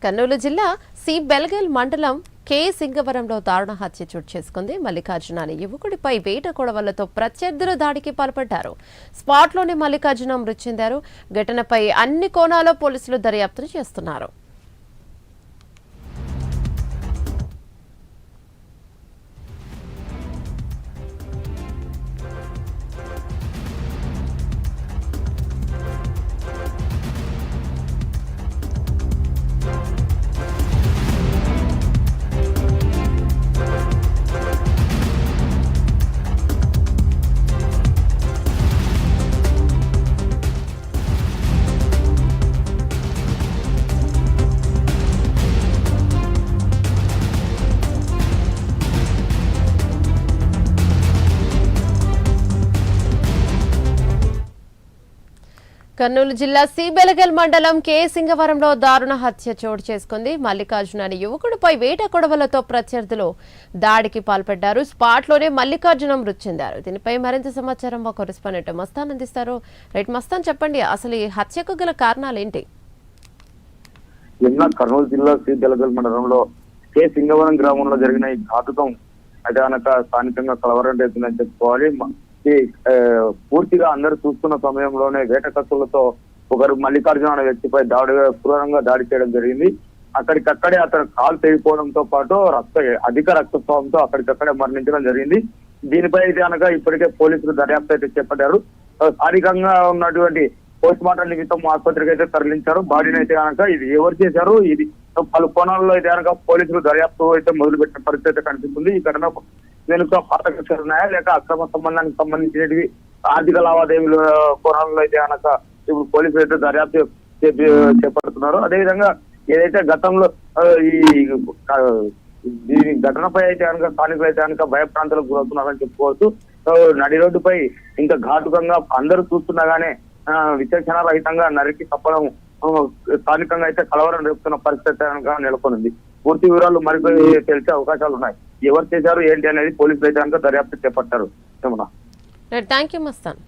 కర్నూలు జిల్లా సి బెల్గల్ మండలం కే సింగవరంలో దారుణ హత్య చోటు చేసుకుంది. మల్లికార్జున అనే యువకుడిపై వేట కొడవలతో ప్రత్యర్థులు దాడికి పాల్పడ్డారు. స్పాట్లోనే మల్లికార్జున మృతి చెందారు. ఘటనపై అన్ని కోణాల్లో పోలీసులు దర్యాప్తును చేస్తున్నారు. కర్నూలు జిల్లా సి బెల్గల్ మండలం కే సింగవరంలో దారుణ హత్య చోటు చేసుకుంది. మల్లికార్జున అనే యువకుడిపై వేట కొడవలతో ప్రత్యర్థులు దాడికి పాల్పడ్డారు. స్పాట్లోనే మల్లికార్జున మృతి చెందారు. దీనిపై మరింత సమాచారం మా కరెస్పాండెంట్ మస్తాన్ అందిస్తారు. రైట్ మస్తాన్, చెప్పండి, అసలు ఈ హత్యకు గల కారణాలు ఏంటి? కర్నూలు జిల్లా సి బెల్గల్ మండలంలో కే సింగవరం గ్రామంలో జరిగిన ఈ ఘాతుకం అచానక స్థానికంగా కలవరం రేపిందని చెప్పుకోవాలి. పూర్తిగా అందరూ చూస్తున్న సమయంలోనే వేట కత్తులతో ఒకరు మల్లికార్జున అనే వ్యక్తిపై క్రూరంగా దాడి చేయడం జరిగింది. అక్కడికక్కడే అతను కాలు తెగిపోవడంతో పాటు అధిక రక్తస్రావంతో అక్కడికక్కడే మరణించడం జరిగింది. దీనిపై అయితే కనుక ఇప్పటికే పోలీసులు దర్యాప్తు అయితే చేపట్టారు. స్థానికంగా ఉన్నటువంటి పోస్ట్ మార్టం నిమిత్తం ఆసుపత్రికి అయితే తరలించారు. బాడీని అయితే కనుక ఇది ఎవరు చేశారు, ఇది పలు కోణాల్లో అయితే కనుక పోలీసులు దర్యాప్తు అయితే మొదలుపెట్టిన పరిస్థితి అయితే కనిపిస్తుంది. ఈ ఘటన వెనుక పాత కక్షలు ఉన్నాయా లేక అక్రమ సంబంధానికి సంబంధించినవి ఆర్థిక లావాదేవీల కోణాల్లో అయితే కనుక ఇప్పుడు పోలీసులు అయితే దర్యాప్తు చేపడుతున్నారు. అదేవిధంగా ఏదైతే గతంలో ఈ ఘటనపై అయితే కనుక స్థానికులు అయితే కనుక భయప్రాంతాలకు గురవుతున్నారని చెప్పుకోవచ్చు. నడి రోడ్డుపై ఇంకా ఘాటుకంగా అందరూ చూస్తుండగానే విచక్షణ రహితంగా నరికి తప్పడం స్థానికంగా అయితే కలవరం రేపుతున్న పరిస్థితి కనుక నెలకొంది. పూర్తి వివరాలు మరిపై తెలిసే అవకాశాలు ఉన్నాయి. ఎవరు చేశారు ఏంటి అనేది పోలీసులు అయితే కనుక దర్యాప్తు చేపట్టారు. Thank you Mastan.